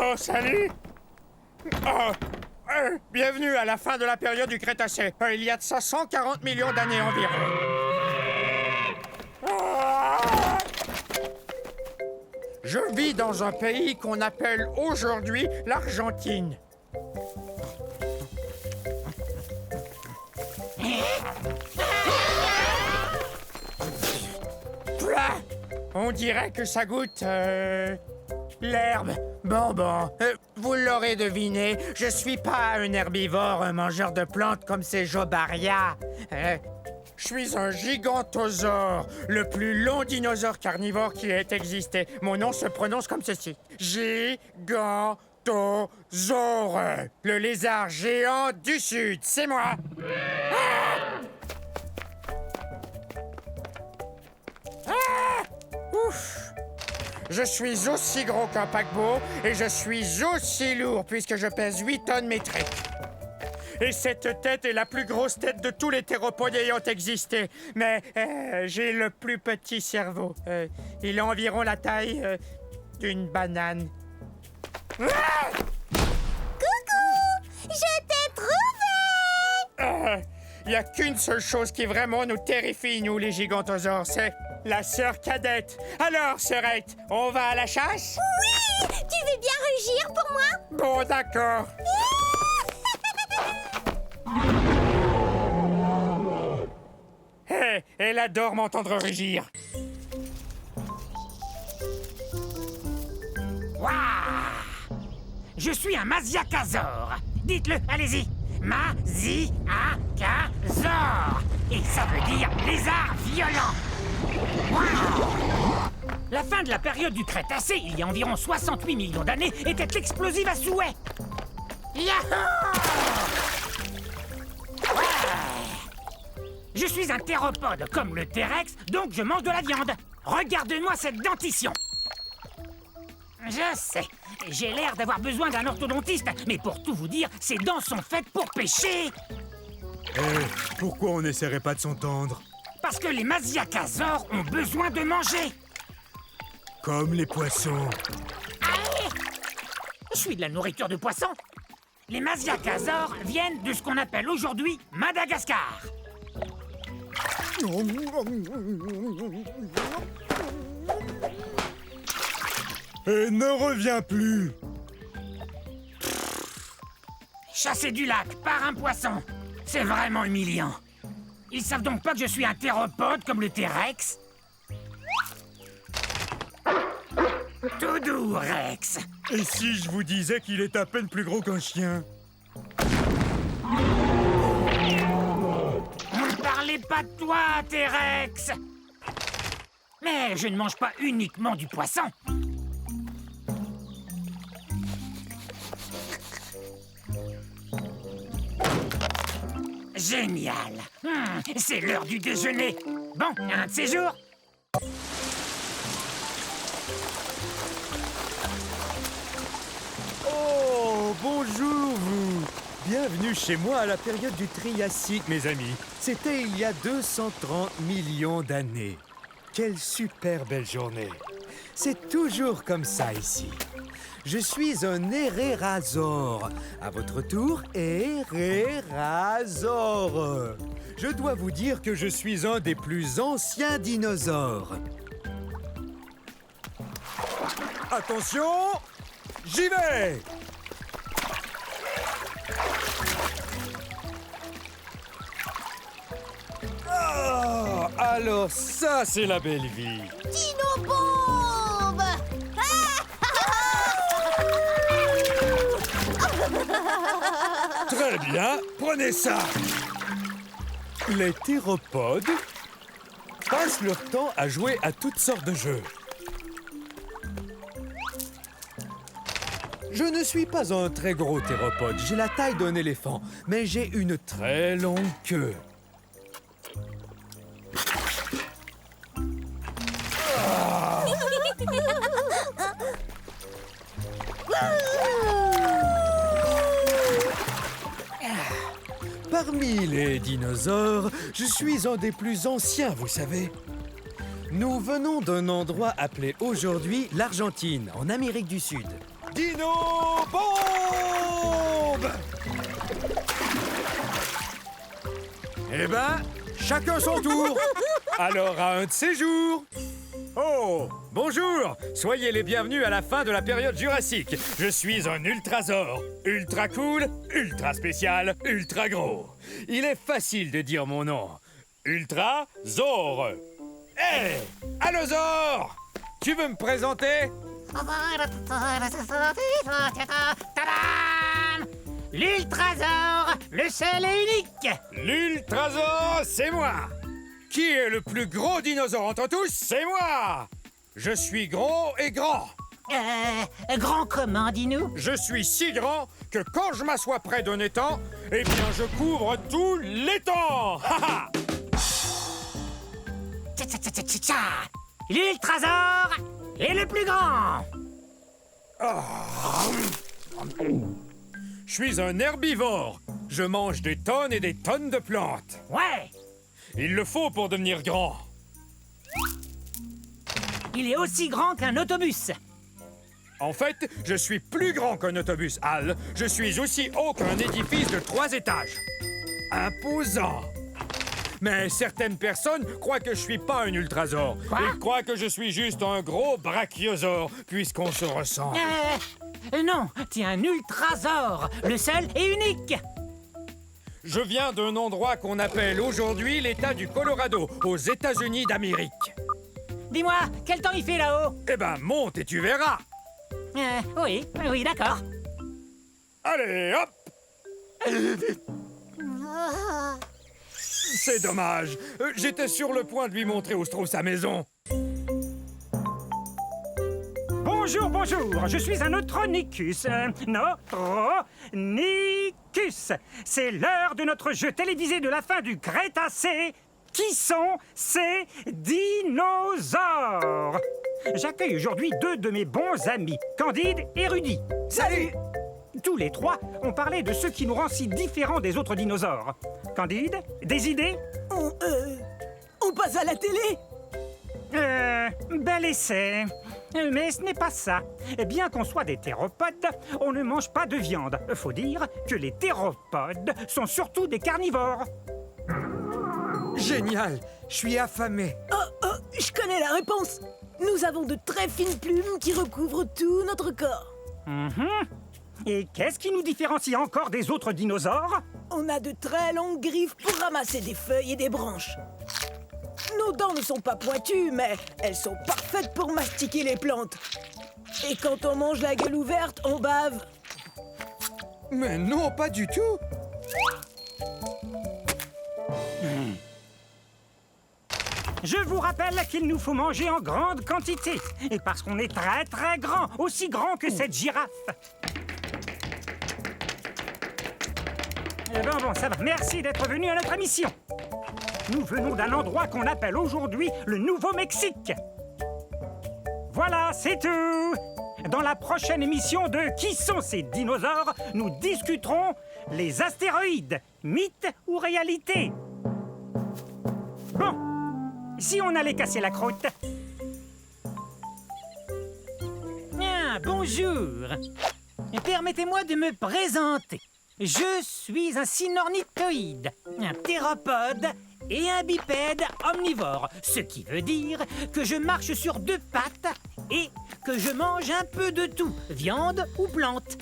Oh, salut! Oh, bienvenue à la fin de la période du Crétacé. Il y a de ça 140 millions d'années environ. Je vis dans un pays qu'on appelle aujourd'hui l'Argentine. Plah! On dirait que ça goûte... l'herbe. Bon, vous l'aurez deviné, je suis pas un herbivore, un mangeur de plantes comme ces Jobaria. Je suis un gigantosaure, le plus long dinosaure carnivore qui ait existé. Mon nom se prononce comme ceci. Gigantosaure, le lézard géant du Sud, c'est moi. Ouf! Je suis aussi gros qu'un paquebot et je suis aussi lourd puisque je pèse 8 tonnes métriques. Et cette tête est la plus grosse tête de tous les théropodes ayant existé. Mais j'ai le plus petit cerveau. Il a environ la taille d'une banane. Ah! Coucou! Je t'ai trouvé! Il n'y a qu'une seule chose qui vraiment nous terrifie, nous, les gigantosaures, c'est la sœur cadette. Alors, sœurette, on va à la chasse? Oui! Tu veux bien rugir pour moi? Bon, d'accord. Hé, elle adore m'entendre rugir. Waouh! Je suis un Masiakasaure. Dites-le, allez-y. Masiakasaure. Et ça veut dire lézard violent. Waouh! La fin de la période du Crétacé, il y a environ 68 millions d'années, était explosive à souhait. Yahoo! Ouais! Je suis un théropode comme le T-Rex, donc je mange de la viande. Regarde-moi cette dentition. Je sais, j'ai l'air d'avoir besoin d'un orthodontiste, mais pour tout vous dire, ces dents sont faites pour pêcher. Pourquoi on n'essaierait pas de s'entendre? Parce que les Masiakasaures ont besoin de manger. Comme les poissons. Allez! Je suis de la nourriture de poisson. Les Masiakasaures viennent de ce qu'on appelle aujourd'hui Madagascar. Et ne reviens plus. Chassé du lac par un poisson, c'est vraiment humiliant. Ils savent donc pas que je suis un théropode comme le T-Rex? Tout doux, Rex. Et si je vous disais qu'il est à peine plus gros qu'un chien? On ne parlait pas de toi, T-Rex. Mais je ne mange pas uniquement du poisson. Génial. C'est l'heure du déjeuner. Bon, un de ces jours. Oh, bonjour vous. Bienvenue chez moi à la période du Triassique, mes amis. C'était il y a 230 millions d'années. Quelle super belle journée. C'est toujours comme ça ici. Je suis un Hérérasaure. À votre tour, Hérérasaure. Je dois vous dire que je suis un des plus anciens dinosaures. Attention, j'y vais! Ah, alors ça, c'est la belle vie. Dino-bombe! Très bien, prenez ça. Les théropodes passent leur temps à jouer à toutes sortes de jeux. Je ne suis pas un très gros théropode, j'ai la taille d'un éléphant, mais j'ai une très longue queue. Parmi les dinosaures, je suis un des plus anciens, vous savez. Nous venons d'un endroit appelé aujourd'hui l'Argentine, en Amérique du Sud. Dino Bombe! Eh ben, chacun son tour. Alors, à un de ces jours. Oh, bonjour! Soyez les bienvenus à la fin de la période jurassique. Je suis un ultrasaure. Ultra cool, ultra spécial, ultra gros. Il est facile de dire mon nom. Ultrasaure. Hé! Allosaure! Tu veux me présenter? Tadam! L'Ultrasaure, le seul et unique! L'ultrasaure, c'est moi! Qui est le plus gros dinosaure entre tous? C'est moi! Je suis gros et grand. Grand comment, dis-nous? Je suis si grand que quand je m'assois près d'un étang, eh bien je couvre tout l'étang! Ha ha! Tcha-tcha-tcha-tcha-tcha! L'Ultrasaure est le plus grand! Je suis un herbivore. Je mange des tonnes et des tonnes de plantes. Ouais! Il le faut pour devenir grand. Il est aussi grand qu'un autobus. En fait, je suis plus grand qu'un autobus, Al. Je suis aussi haut qu'un édifice de 3 étages. Imposant. Mais certaines personnes croient que je suis pas un ultrasaure. Quoi? Ils croient que je suis juste un gros brachiosaure, puisqu'on se ressemble. Non, t'es un Ultrasaure, le seul et unique. Je viens d'un endroit qu'on appelle aujourd'hui l'État du Colorado, aux États-Unis d'Amérique. Dis-moi, quel temps il fait là-haut? Eh ben, monte et tu verras. Oui, d'accord. Allez, hop! C'est dommage. J'étais sur le point de lui montrer où se trouve sa maison. Bonjour, bonjour, je suis un Neutronicus. Neutronicus. C'est l'heure de notre jeu télévisé de la fin du Crétacé. Qui sont ces dinosaures? J'accueille aujourd'hui 2 de mes bons amis, Candide et Rudy. Salut! Tous les 3 ont parlé de ce qui nous rend si différents des autres dinosaures. Candide, des idées? On passe à la télé? Bel essai. Mais ce n'est pas ça. Bien qu'on soit des théropodes, on ne mange pas de viande. Faut dire que les théropodes sont surtout des carnivores. Génial! Je suis affamé. Je connais la réponse. Nous avons de très fines plumes qui recouvrent tout notre corps. Et qu'est-ce qui nous différencie encore des autres dinosaures? On a de très longues griffes pour ramasser des feuilles et des branches. Nos dents ne sont pas pointues, mais elles sont parfaites pour mastiquer les plantes. Et quand on mange la gueule ouverte, on bave. Mais non, pas du tout. Je vous rappelle qu'il nous faut manger en grande quantité. Et parce qu'on est très très grand, aussi grand que cette girafe. Bon, ça va. Merci d'être venu à notre émission. Nous venons d'un endroit qu'on appelle aujourd'hui le Nouveau-Mexique. Voilà, c'est tout. Dans la prochaine émission de Qui sont ces dinosaures, nous discuterons les astéroïdes, mythe ou réalité. Bon, si on allait casser la croûte. Bonjour. Permettez-moi de me présenter. Je suis un cynornithoïde, un théropode et un bipède omnivore, ce qui veut dire que je marche sur 2 pattes et que je mange un peu de tout, viande ou plante.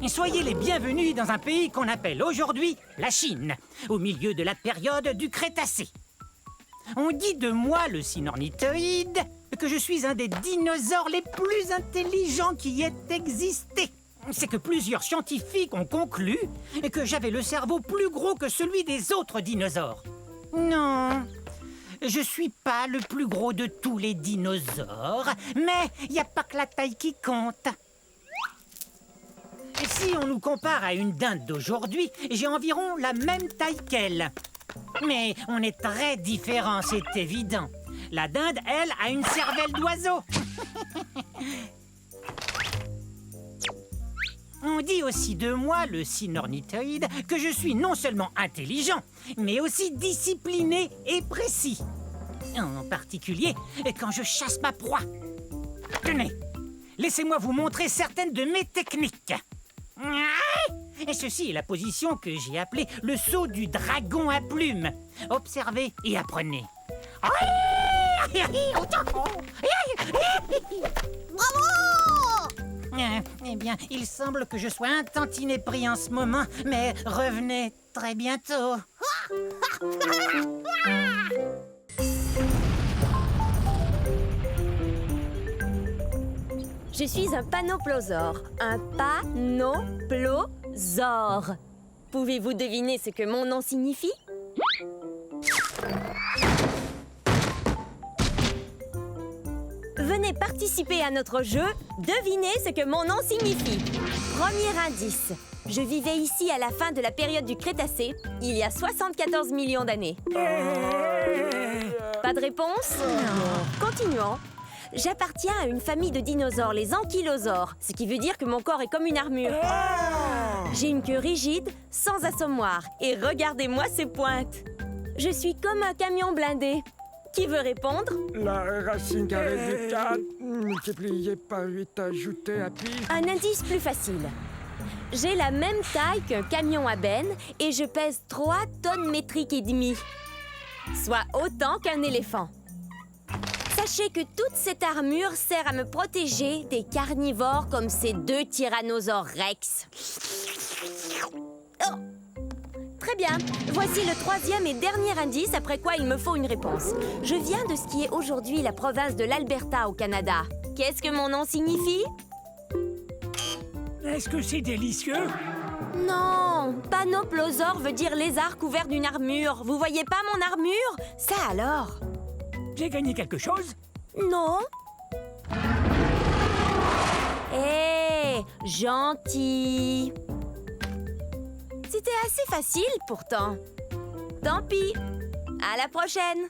Soyez les bienvenus dans un pays qu'on appelle aujourd'hui la Chine, au milieu de la période du Crétacé. On dit de moi, le cynornithoïde, que je suis un des dinosaures les plus intelligents qui ait existé. C'est que plusieurs scientifiques ont conclu que j'avais le cerveau plus gros que celui des autres dinosaures. Non, je suis pas le plus gros de tous les dinosaures, mais il n'y a pas que la taille qui compte. Si on nous compare à une dinde d'aujourd'hui, j'ai environ la même taille qu'elle. Mais on est très différents, c'est évident. La dinde, elle, a une cervelle d'oiseau. On dit aussi de moi, le cynornithoïde, que je suis non seulement intelligent, mais aussi discipliné et précis. En particulier, quand je chasse ma proie. Tenez, laissez-moi vous montrer certaines de mes techniques. Et ceci est la position que j'ai appelée le saut du dragon à plumes. Observez et apprenez. Bravo! Eh bien, il semble que je sois un tantinet pris en ce moment, mais revenez très bientôt. Je suis un panoplosaure. Un panoplosaure. Pouvez-vous deviner ce que mon nom signifie? Venez participer à notre jeu. Devinez ce que mon nom signifie. Premier indice. Je vivais ici à la fin de la période du Crétacé, il y a 74 millions d'années. Pas de réponse? Non. Continuons. J'appartiens à une famille de dinosaures, les ankylosaures, ce qui veut dire que mon corps est comme une armure. J'ai une queue rigide, sans assommoir, et regardez-moi ces pointes. Je suis comme un camion blindé. Qui veut répondre? La racine carrée du 4, multiplié par 8 ajouté à pi. Un indice plus facile. J'ai la même taille qu'un camion à benne et je pèse 3 tonnes métriques et demie, soit autant qu'un éléphant. Sachez que toute cette armure sert à me protéger des carnivores comme ces 2 tyrannosaures rex. Oh. Très bien. Voici le 3e et dernier indice, après quoi il me faut une réponse. Je viens de ce qui est aujourd'hui la province de l'Alberta au Canada. Qu'est-ce que mon nom signifie? Est-ce que c'est délicieux? Non, panoplosaure veut dire lézard couvert d'une armure. Vous voyez pas mon armure? Ça alors? J'ai gagné quelque chose? Non. Hé, gentil. C'était assez facile pourtant. Tant pis. À la prochaine.